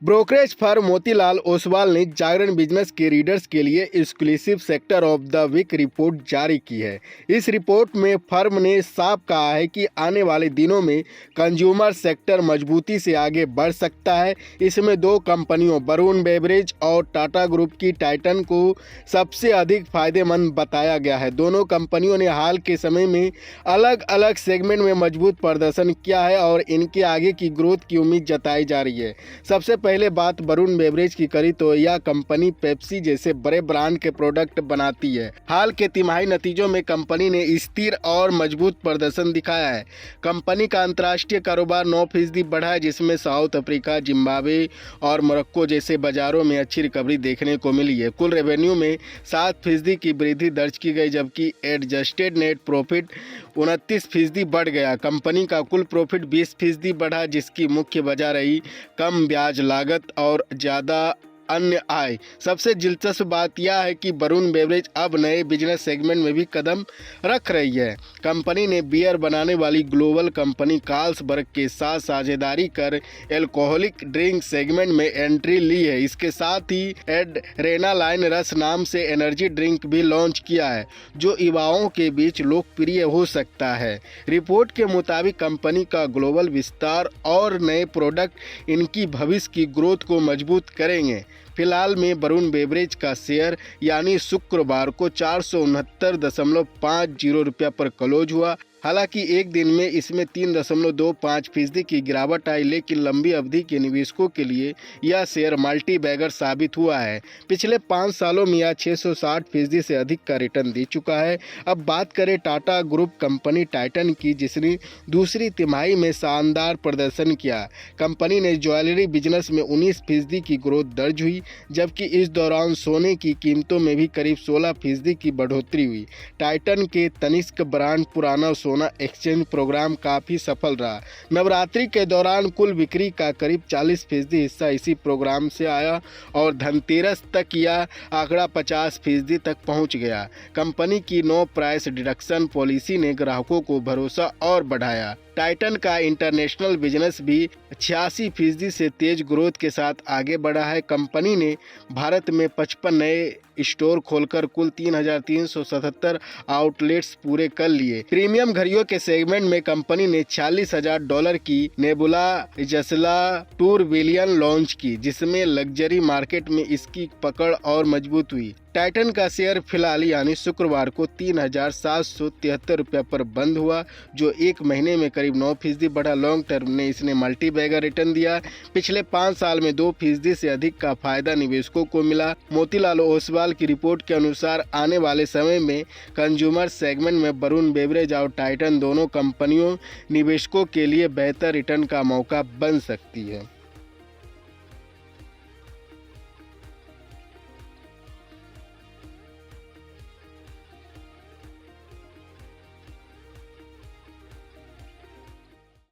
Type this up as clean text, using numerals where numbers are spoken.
Brokerage firm Motilal Oswal ने जागरण business के readers के लिए exclusive sector of the week report जारी की है। इस रिपोर्ट में फर्म ने साफ कहा है कि आने वाले दिनों में कंज्यूमर सेक्टर मजबूती से आगे बढ़ सकता है। इसमें दो कंपनियों वरुण बेवरेज और टाटा ग्रुप की टाइटन को सबसे अधिक फायदेमंद बताया गया है। दोनों कंपनियों ने हाल के समय में अलग अलग सेगमेंट में मजबूत प्रदर्शन किया है और इनके आगे की ग्रोथ की उम्मीद जताई जा रही है। सबसे पहले बात वरुण बेवरेज की करी तो यह कंपनी पेप्सी जैसे बड़े ब्रांड के प्रोडक्ट बनाती है। हाल के तिमाही नतीजों में कंपनी ने स्थिर और मजबूत प्रदर्शन दिखाया है। कंपनी का अंतर्राष्ट्रीय कारोबार 9% बढ़ा है, जिसमें साउथ अफ्रीका, जिम्बाब्वे और मोरक्को जैसे बाजारों में अच्छी रिकवरी देखने को मिली है। कुल रेवेन्यू में 7% की वृद्धि दर्ज की गई, जबकि एडजस्टेड नेट प्रॉफिट 29% बढ़ गया। कंपनी का कुल प्रॉफिट 20% बढ़ा, जिसकी मुख्य वजह रही कम ब्याज लागत और ज़्यादा अन्य आय। सबसे दिलचस्प बात यह है कि वरुण बेवरेज अब नए बिजनेस सेगमेंट में भी कदम रख रही है। कंपनी ने बियर बनाने वाली ग्लोबल कंपनी कार्ल्सबर्ग के साथ साझेदारी कर एल्कोहलिक ड्रिंक सेगमेंट में एंट्री ली है। इसके साथ ही एड्रेनालाइन रश नाम से एनर्जी ड्रिंक भी लॉन्च किया है, जो युवाओं के बीच लोकप्रिय हो सकता है। रिपोर्ट के मुताबिक कंपनी का ग्लोबल विस्तार और नए प्रोडक्ट इनकी भविष्य की ग्रोथ को मजबूत करेंगे। फिलहाल में वरुण बेवरेज का शेयर यानी शुक्रवार को 469.50 रुपया पर क्लोज हुआ। हालांकि एक दिन में इसमें 3.25% की गिरावट आई, लेकिन लंबी अवधि के निवेशकों के लिए यह शेयर मल्टी बैगर साबित हुआ है। पिछले 5 सालों में यह 660% से अधिक का रिटर्न दे चुका है। अब बात करें टाटा ग्रुप कंपनी टाइटन की, जिसने दूसरी तिमाही में शानदार प्रदर्शन किया। कंपनी ने ज्वेलरी बिजनेस में 19% की ग्रोथ दर्ज हुई, जबकि इस दौरान सोने की कीमतों में भी करीब 16% की बढ़ोतरी हुई। टाइटन के तनिष्क ब्रांड पुराना सोना एक्सचेंज प्रोग्राम काफ़ी सफल रहा। नवरात्रि के दौरान कुल बिक्री का करीब 40% हिस्सा इसी प्रोग्राम से आया और धनतेरस तक यह आंकड़ा 50% तक पहुंच गया। कंपनी की नो प्राइस डिडक्शन पॉलिसी ने ग्राहकों को भरोसा और बढ़ाया। टाइटन का इंटरनेशनल बिजनेस भी 86% से तेज ग्रोथ के साथ आगे बढ़ा है। कंपनी ने भारत में 55 नए स्टोर खोलकर कुल 3,377 आउटलेट्स पूरे कर लिए। प्रीमियम घड़ियों के सेगमेंट में कंपनी ने $40,000 की नेबुला जसला टूरबिलियन लॉन्च की, जिसमें लग्जरी मार्केट में इसकी पकड़ और मजबूत हुई। टाइटन का शेयर फिलहाल यानी शुक्रवार को 3,773 रुपये पर बंद हुआ, जो एक महीने में करीब 9% बढ़ा। लॉन्ग टर्म में इसने मल्टी बैगर रिटर्न दिया। पिछले 5 साल में 2% से अधिक का फायदा निवेशकों को मिला। मोतीलाल ओसवाल की रिपोर्ट के अनुसार आने वाले समय में कंज्यूमर सेगमेंट में वरुण बेवरेज और टाइटन दोनों कंपनियों निवेशकों के लिए बेहतर रिटर्न का मौका बन सकती है।